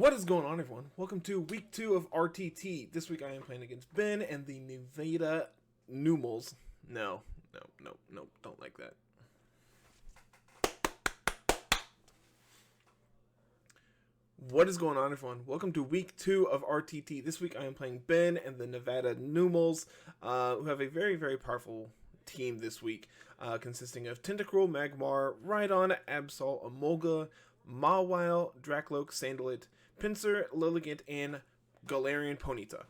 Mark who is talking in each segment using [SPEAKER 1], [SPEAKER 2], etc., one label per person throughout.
[SPEAKER 1] What is going on, everyone? Welcome to week 2 of RTT. This week I am playing against Ben and the Nevada Numals. No, don't like that. What is going on, everyone? Welcome to week 2 of RTT. This week I am playing Ben and the Nevada Numals, who have a very, very powerful team this week, consisting of Tentacruel, Magmar, Rhydon, Absol, Emolga, Mawile, Dracloak, Salandit, Pinsir, Lilligant, and Galarian Ponyta.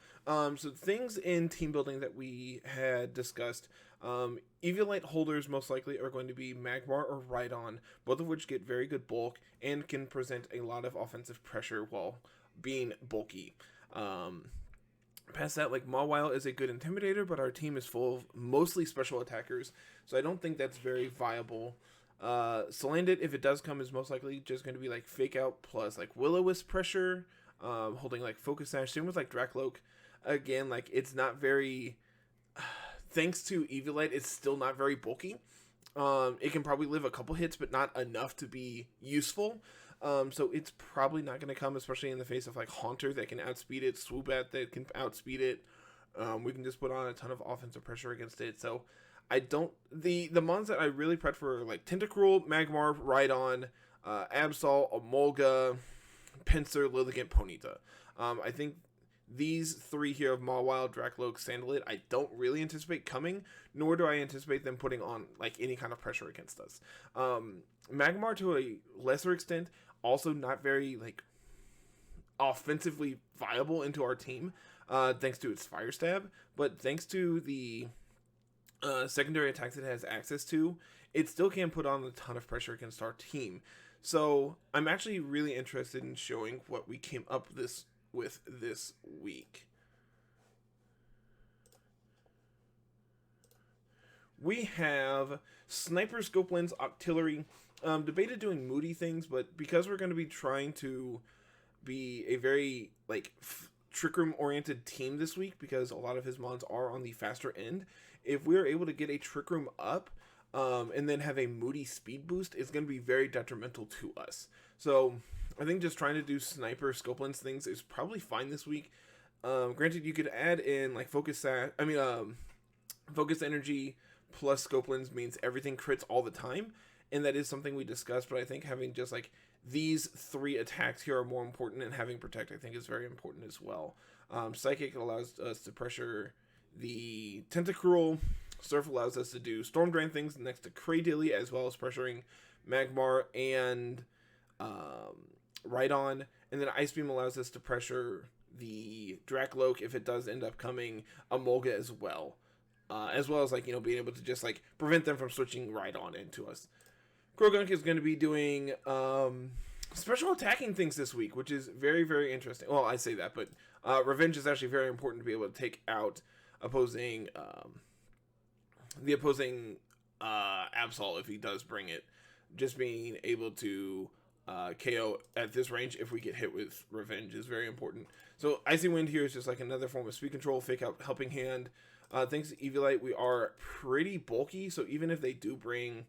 [SPEAKER 1] So things in team building that we had discussed, Eviolite holders most likely are going to be Magmar or Rhydon, both of which get very good bulk and can present a lot of offensive pressure while being bulky. Past that, like, Mawile is a good intimidator, but our team is full of mostly special attackers, so I don't think that's very viable. Salandit, if it does come, is most likely just going to be like Fake Out plus like Will-O-Wisp pressure, holding like Focus Sash. Same with like Dracloak. Again, like, it's not very, thanks to Eviolite, it's still not very bulky. It can probably live a couple hits, but not enough to be useful. So it's probably not going to come, especially in the face of like Haunter that can outspeed it, Swoobat that can outspeed it. We can just put on a ton of offensive pressure against it. So I don't, the mons that I really prepped for are like Tentacruel, Magmar, Rhydon, Absol, Emolga, Pinsir, Lilligant, Ponyta. I think these three here of Mawile, Dracloak, Salandit, I don't really anticipate coming, nor do I anticipate them putting on like any kind of pressure against us. Magmar, to a lesser extent, also not very like offensively viable into our team, thanks to its Fire Stab, but thanks to the secondary attacks it has access to, it still can put on a ton of pressure against our team. So I'm actually really interested in showing what we came up with this week. We have Sniper, Scope Lens, Octillery. Debated doing Moody things, but because we're going to be trying to be a very like Trick Room oriented team this week, because a lot of his mons are on the faster end, if we're able to get a Trick Room up and then have a Moody speed boost, it's going to be very detrimental to us. So I think just trying to do Sniper, Scope Lens things is probably fine this week. Granted, you could add in like Focus Energy plus Scope Lens means everything crits all the time, and that is something we discussed, but I think having just like these three attacks here are more important, and having Protect I think is very important as well. Psychic allows us to pressure the Tentacruel. Surf allows us to do Storm Drain things next to Cradily, as well as pressuring Magmar and Rhydon. And then Ice Beam allows us to pressure the Dracloak if it does end up coming, Emolga as well. As well as, like, being able to just like prevent them from switching Rhydon into us. Croagunk is going to be doing special attacking things this week, which is very, very interesting. Well, I say that, but Revenge is actually very important to be able to take out the opposing Absol if he does bring it. Just being able to KO at this range if we get hit with Revenge is very important. So Icy Wind here is just like another form of speed control, Fake Out, Helping Hand. Thanks to Eviolite, we are pretty bulky, so even if they do bring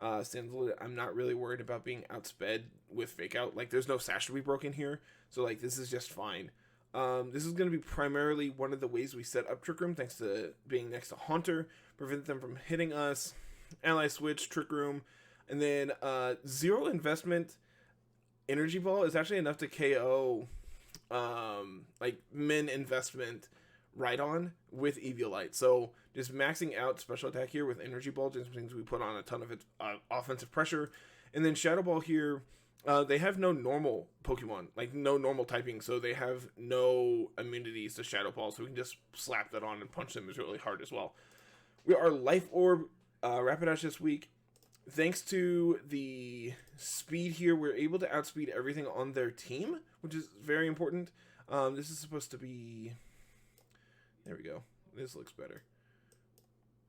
[SPEAKER 1] Salandit, I'm not really worried about being outsped with Fake Out. Like, there's no sash to be broken here, so like this is just fine. This is going to be primarily one of the ways we set up Trick Room, thanks to being next to Haunter, prevent them from hitting us, Ally Switch, Trick Room, and then 0 investment Energy Ball is actually enough to KO like min investment Rhydon with Eviolite. So just maxing out special attack here with Energy Ball just means we put on a ton of its offensive pressure. And then Shadow Ball here, they have no normal Pokemon, like no normal typing, so they have no immunities to Shadow Ball, so we can just slap that on and punch them is really hard as well. We are Life Orb Rapidash this week. Thanks to the speed here, we're able to outspeed everything on their team, which is very important. This is supposed to be... There we go. This looks better.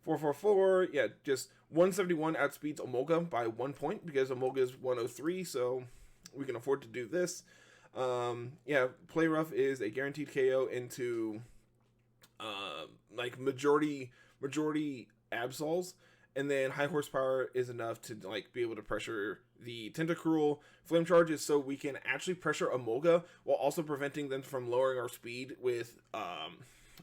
[SPEAKER 1] 444. Yeah, just 171 outspeeds Emolga by 1 point because Emolga is 103, so we can afford to do this. Yeah, Play Rough is a guaranteed KO into like majority Absols, And then high horsepower is enough to like be able to pressure the Tentacruel. Flame charge is so we can actually pressure Emolga while also preventing them from lowering our speed with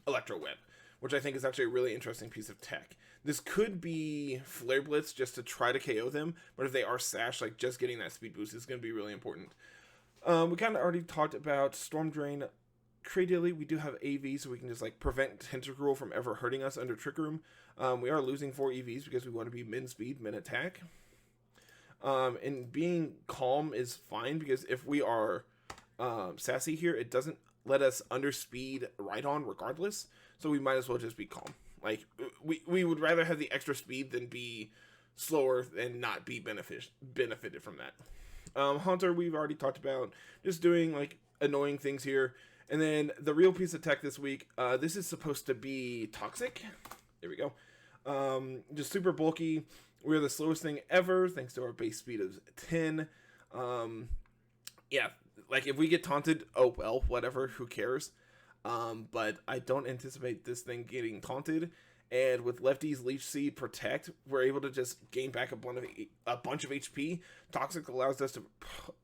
[SPEAKER 1] Electro Web, which I think is actually a really interesting piece of tech. This could be Flare Blitz just to try to KO them, but if they are Sash, like just getting that speed boost is going to be really important. We kind of already talked about Storm Drain. Creatively, we do have AV, so we can just like prevent Tentacruel from ever hurting us under Trick Room. We are losing 4 EVs because we want to be min speed, min attack. And being calm is fine because if we are sassy here, it doesn't let us underspeed right on regardless. So we might as well just be calm. Like we would rather have the extra speed than be slower and not be benefited from that. Haunter, we've already talked about just doing like annoying things here. And then the real piece of tech this week, this is supposed to be Toxic. There we go. Just super bulky. We're the slowest thing ever, thanks to our base speed of 10. Yeah, like if we get taunted, oh well, whatever, who cares? But I don't anticipate this thing getting taunted. And with Lefty's Leech Seed Protect, we're able to just gain back a bunch of HP. Toxic allows us to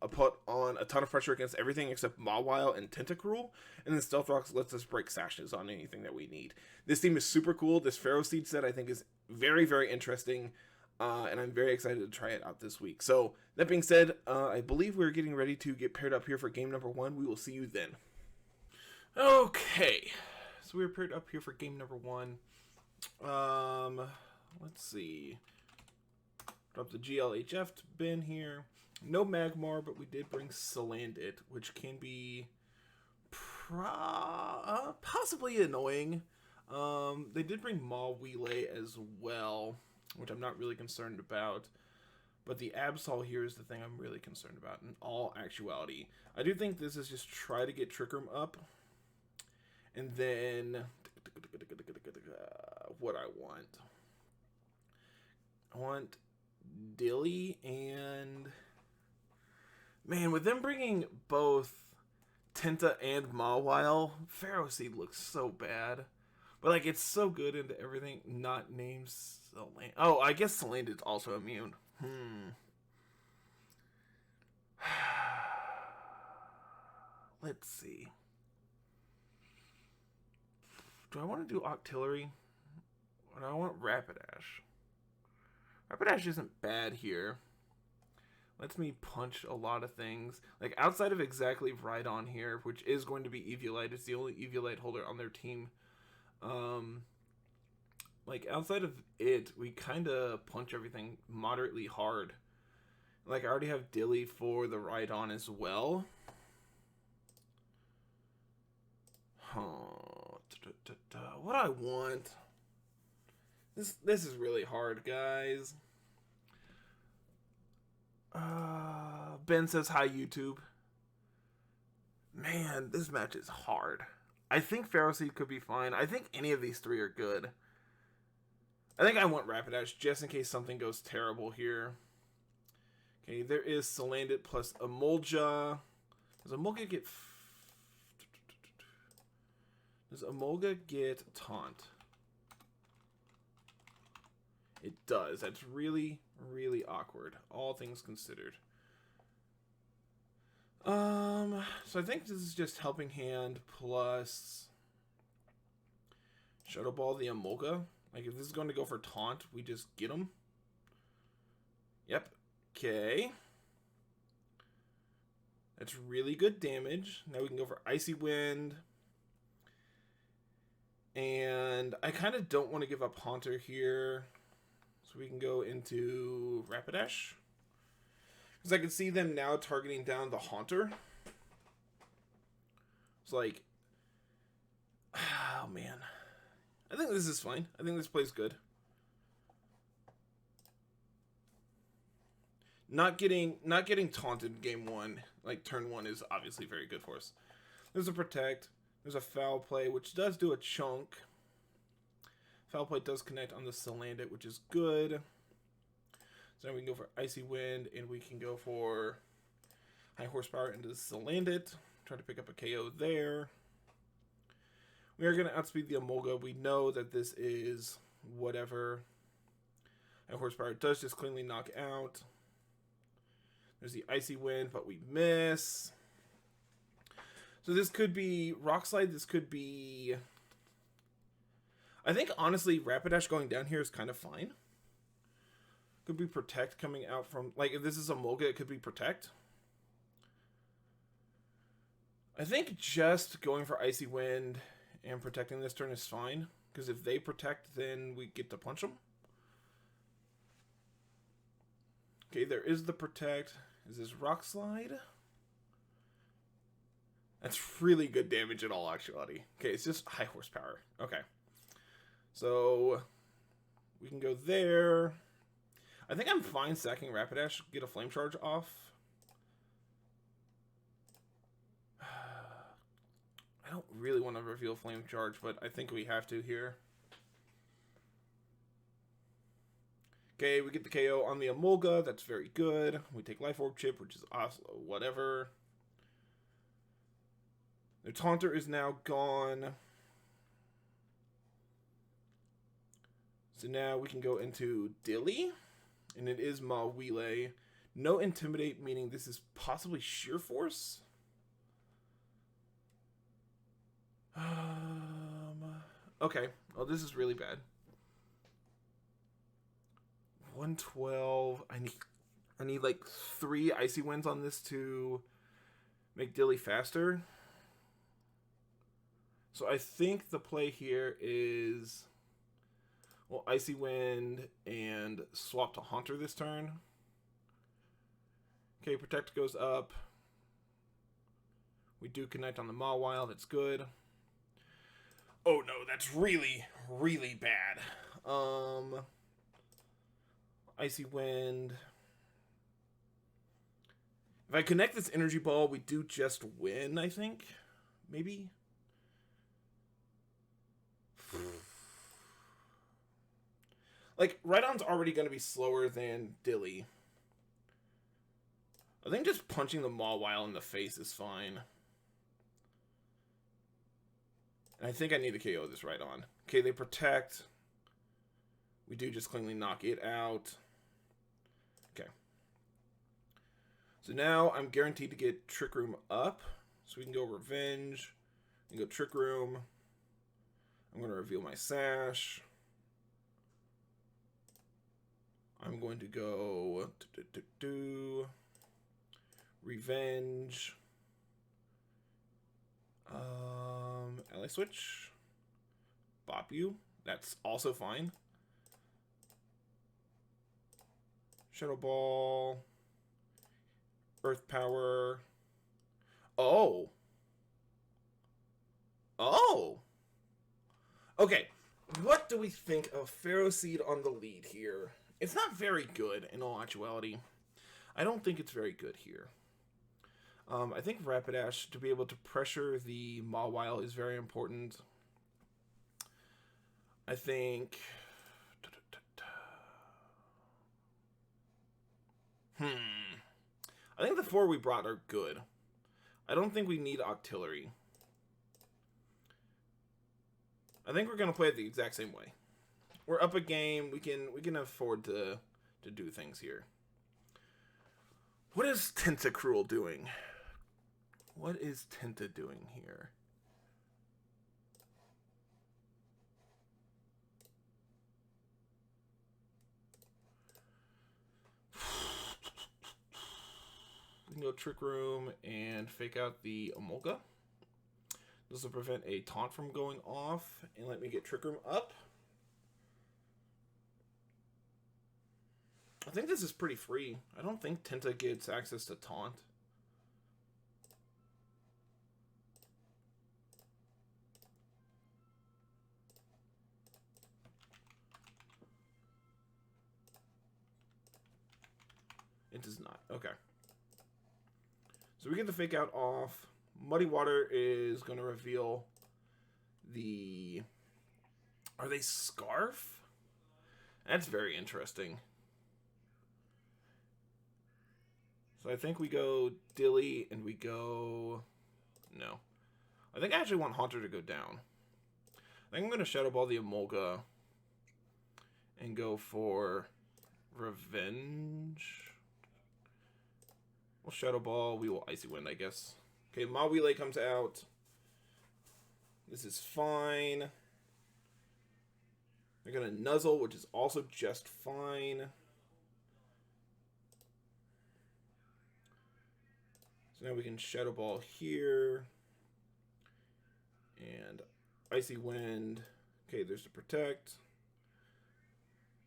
[SPEAKER 1] put on a ton of pressure against everything except Mawile and Tentacruel. And then Stealth Rocks lets us break sashes on anything that we need. This team is super cool. This Pharaoh Seed set I think is very, very interesting. And I'm very excited to try it out this week. So, that being said, I believe we're getting ready to get paired up here for game number 1. We will see you then. Okay. So, we're paired up here for game number 1. Let's see. Drop the GLHF bin here. No Magmar, but we did bring Salandit, which can be possibly annoying. They did bring Mawile as well, which I'm not really concerned about. But the Absol here is the thing I'm really concerned about in all actuality. I do think this is just try to get Trick Room up. And then what I want Dilly and man, with them bringing both Tenta and Mawile, Pharaoh Seed looks so bad. But like it's so good into everything, not named Salandit. Oh, I guess Salandit's also immune. Let's see. Do I want to do Octillery? Or do I want Rapidash? Rapidash isn't bad here. Lets me punch a lot of things. Like, outside of exactly Rhydon here, which is going to be Eviolite. It's the only Eviolite holder on their team. Like, outside of it, we kind of punch everything moderately hard. Like, I already have Dilly for the Rhydon as well. What I want... This is really hard, guys. Ben says, hi, YouTube. Man, this match is hard. I think Pharaoh Seed could be fine. I think any of these three are good. I think I want Rapidash just in case something goes terrible here. Okay, there is Salandit plus Emolga. Does Emolga get... Does Emolga get Taunt? It does. That's really, really awkward. All things considered. So I think this is just Helping Hand plus Shadow Ball the Emolga. Like, if this is going to go for Taunt, we just get him. Yep. Okay. That's really good damage. Now we can go for Icy Wind. And I kind of don't want to give up Haunter here. So we can go into Rapidash. Because I can see them now targeting down the Haunter. It's like... Oh, man. I think this is fine. I think this plays good. Not getting taunted game 1, like turn 1, is obviously very good for us. There's a Protect. There's a Foul Play, which does do a chunk. Foul Play does connect on the Salandit, which is good. So now we can go for Icy Wind, and we can go for High Horsepower into the Salandit. Try to pick up a KO there. We are going to outspeed the Emolga. We know that this is whatever. High horsepower does just cleanly knock out. There's the Icy Wind, but we miss. So this could be Rock Slide. This could be... I think, honestly, Rapidash going down here is kind of fine. Could be Protect coming out from... Like, if this is a Molga, it could be Protect. I think just going for Icy Wind and protecting this turn is fine. Because if they protect, then we get to punch them. Okay, there is the Protect. Is this Rock Slide? That's really good damage in all actuality. Okay, it's just high horsepower. Okay. So, we can go there. I think I'm fine sacking Rapidash, get a Flame Charge off. I don't really want to reveal Flame Charge, but I think we have to here. Okay, we get the KO on the Emolga. That's very good. We take Life Orb Chip, which is awesome. Whatever. The Taunter is now gone. So now we can go into Dilly. And it is Mawile. No Intimidate, meaning this is possibly Sheer Force. Okay. Oh, this is really bad. 112. I need like 3 Icy Winds on this to make Dilly faster. So I think the play here is, well, Icy Wind and swap to Haunter this turn. Okay, Protect goes up. We do connect on the Mawile. That's good. Oh no, that's really, really bad. Icy Wind. If I connect this Energy Ball, we do just win, I think. Maybe. Like, Rhydon's already going to be slower than Dilly. I think just punching the Mawile in the face is fine. And I think I need to KO this Rhydon. Okay, they protect. We do just cleanly knock it out. Okay. So now I'm guaranteed to get Trick Room up. So we can go Revenge. We can go Trick Room. I'm going to reveal my Sash. I'm going to go Revenge. Ally Switch. Bop you. That's also fine. Shadow Ball. Earth Power. Oh. Oh. Okay. What do we think of Pharaoh Seed on the lead here? It's not very good in all actuality. I don't think it's very good here. I think Rapidash, to be able to pressure the Mawile, is very important. I think... I think the 4 we brought are good. I don't think we need Octillery. I think we're going to play it the exact same way. We're up a game. We can afford to do things here. What is Tentacruel doing? What is Tenta doing here? We can go Trick Room and fake out the Emolga. This will prevent a taunt from going off and let me get Trick Room up. I think this is pretty free. I don't think Tenta gets access to taunt. It does not. Okay. So we get the fake out off. Muddy Water is going to reveal the... Are they Scarf? That's very interesting. So I think we go Dilly and we go... No. I think I actually want Haunter to go down. I think I'm going to Shadow Ball the Emolga and go for Revenge. We'll Shadow Ball. We will Icy Wind, I guess. Okay, Mawile comes out. This is fine. They're going to Nuzzle, which is also just fine. So now we can Shadow Ball here. And Icy Wind. Okay, there's the Protect.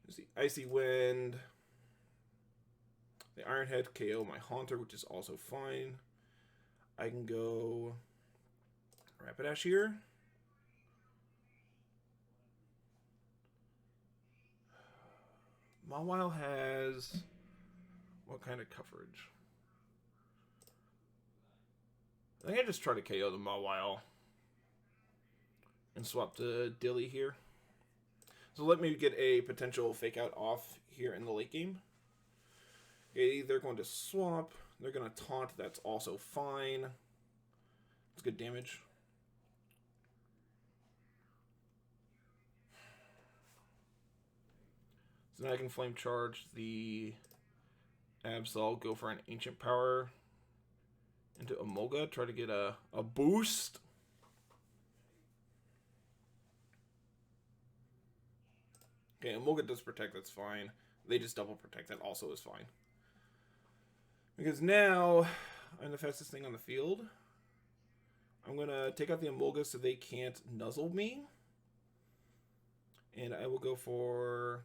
[SPEAKER 1] There's the Icy Wind. The Iron Head KO my Haunter, which is also fine. I can go Rapidash here. Mawile has what kind of coverage? I think I just try to KO the Mawile and swap to Dilly here. So let me get a potential fake out off here in the late game. Okay, they're going to swap. They're going to taunt. That's also fine. It's good damage. So now I can flame charge the Absol, go for an Ancient Power into Emolga, try to get a boost. Okay, Emolga does protect, that's fine. They just double protect, that also is fine. Because now I'm the fastest thing on the field. I'm going to take out the Emolga so they can't nuzzle me. And I will go for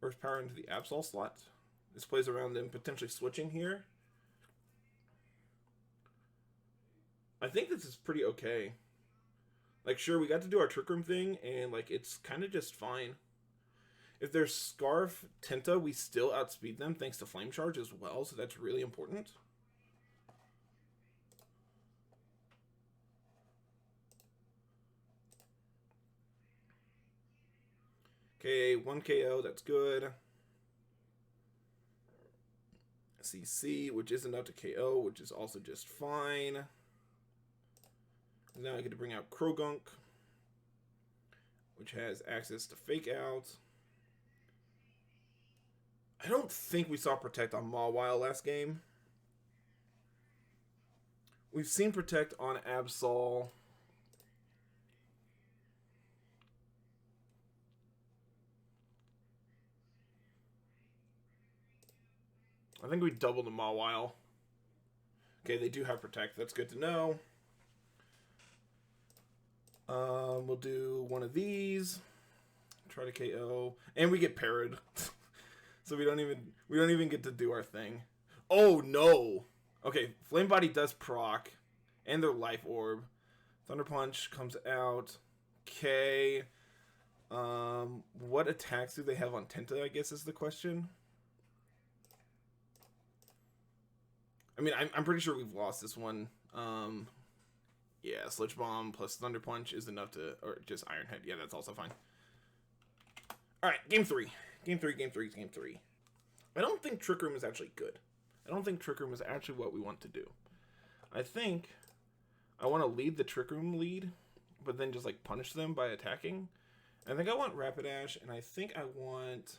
[SPEAKER 1] Earth Power into the Absol slot. This plays around them potentially switching here. I think this is pretty okay. Like, sure, we got to do our Trick Room thing, and, like, it's kind of just fine. If there's Scarf Tenta, we still outspeed them thanks to Flame Charge as well, so that's really important. Okay, 1 KO, that's good. CC, which is enough to KO, which is also just fine. Now I get to bring out Krogunk, which has access to Fake Out. I don't think we saw Protect on Mawile last game. We've seen Protect on Absol. I think we doubled the Mawile. Okay, they do have Protect. That's good to know. We'll do one of these. Try to KO, and we get parried, so we don't even get to do our thing. Oh no! Okay, Flame Body does proc, and their Life Orb. Thunder Punch comes out. Okay. What attacks do they have on Tenta? I guess is the question. I mean, I'm pretty sure we've lost this one. Yeah, Sludge Bomb plus Thunder Punch is enough to, or just Iron Head. Yeah, that's also fine. All right, game three. Game three. I don't think Trick Room is actually good. I don't think Trick Room is actually what we want to do. I think I want to lead the Trick Room lead, but then just like punish them by attacking. I think I want Rapidash, and I think I want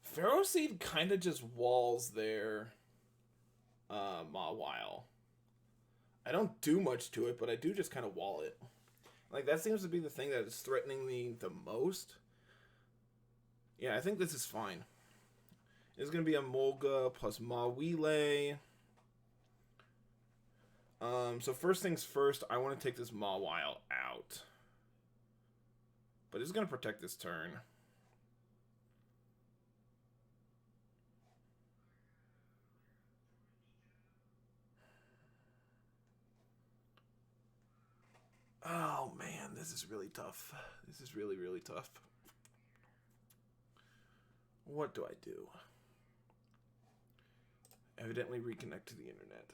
[SPEAKER 1] Pharaoh Seed. Kind of just walls their Mawile. I don't do much to it, but I do just kind of wall it. Like, that seems to be the thing that is threatening me the most. Yeah, I think this is fine. It's going to be a Emolga plus Mawile. So first things first, I want to take this Mawile out. But it's going to protect this turn. Oh man, this is really tough. This is really, really tough. What do I do? Evidently reconnect to the internet.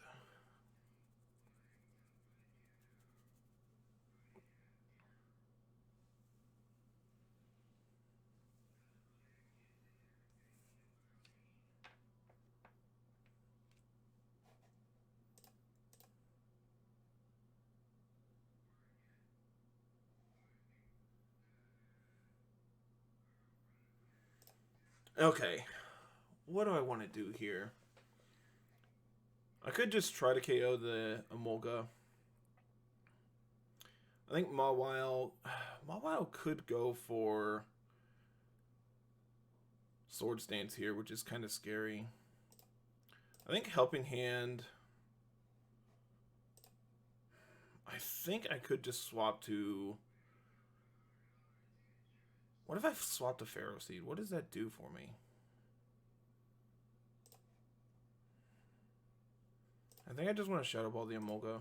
[SPEAKER 1] Okay. What do I want to do here? I could just try to KO the Emolga. I think Mawile could go for Sword Stance here, which is kind of scary. I think Helping Hand... I think I could just swap to... What if I swap to Pharaoh Seed? What does that do for me? I think I just want to Shadow Ball the Emolga.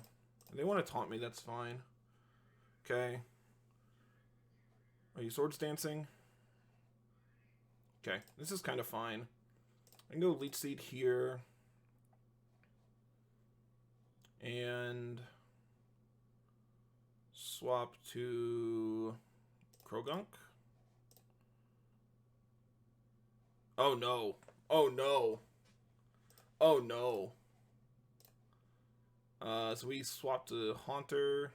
[SPEAKER 1] If they want to taunt me, that's fine. Okay. Are you Sword Stancing? Okay, this is kind of fine. I can go Leech Seed here. And swap to Krogunk. Oh no. Oh no. Oh no. So we swap to Haunter.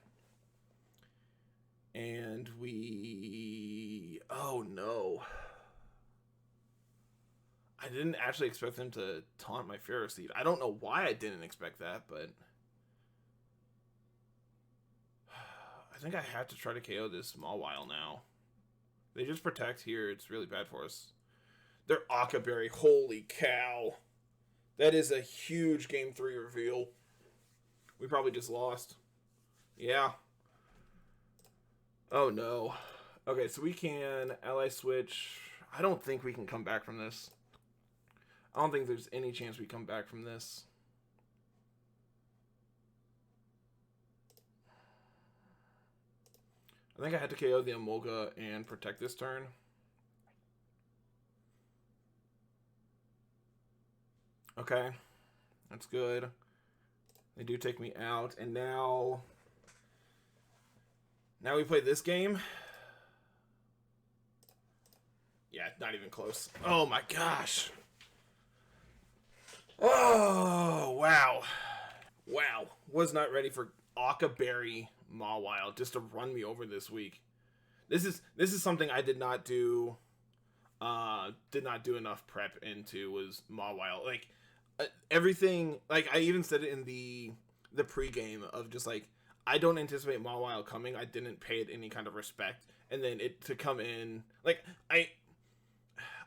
[SPEAKER 1] And we... Oh no. I didn't actually expect them to taunt my Pharaoh Seed. I don't know why I didn't expect that, but... I think I have to try to KO this Mawile now. They just protect here. It's really bad for us. They're Akaberry. Holy cow. That is a huge Game 3 reveal. We probably just lost. Yeah. Oh no. Okay, so we can ally switch. I don't think we can come back from this. I don't think there's any chance we come back from this. I think I had to KO the Emolga and protect this turn. Okay. That's good. They do take me out. And now we play this game. Yeah, not even close. Oh my gosh. Oh, wow. Wow. Was not ready for Akaberry Mawile just to run me over this week. This is something I did not do enough prep into, was Mawile. Like everything, like I even said it in the pregame of just like, I don't anticipate Mawile coming. I didn't pay it any kind of respect, and then it to come in, like I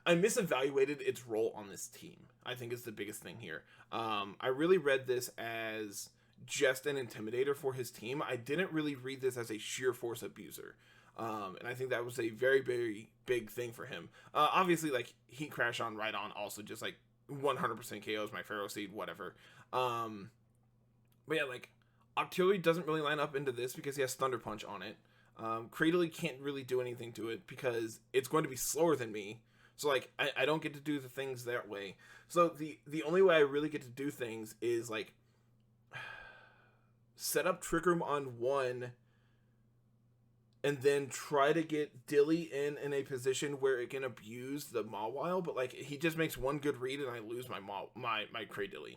[SPEAKER 1] misevaluated its role on this team. I think is the biggest thing here. I really read this as just an intimidator for his team. I didn't really read this as a sheer force abuser. And I think that was a very, very big thing for him. Obviously, like, Heat Crash on Right On also just, like, 100% KOs my Pharaoh Seed, whatever. But yeah, like, Octillery doesn't really line up into this because he has Thunder Punch on it. Cradily can't really do anything to it because it's going to be slower than me. So, like, I don't get to do the things that way. So, the only way I really get to do things is, like, set up Trick Room on one, and then try to get Dilly in a position where it can abuse the Mawile, but, like, he just makes one good read, and I lose my Cradilly.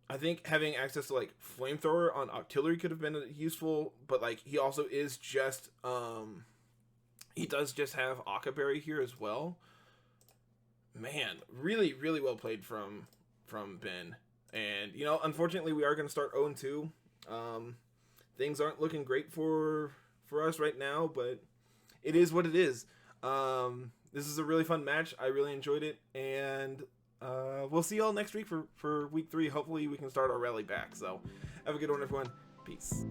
[SPEAKER 1] I think having access to, like, Flamethrower on Octillery could have been useful, but, like, he also is just, he does just have Akaberry here as well. Man, really, really well played from Ben. And, you know, unfortunately, we are going to start 0-2. Things aren't looking great for us right now, but it is what it is. This is a really fun match. I really enjoyed it. And we'll see y'all next week for week 3. Hopefully, we can start our rally back. So, have a good one, everyone. Peace.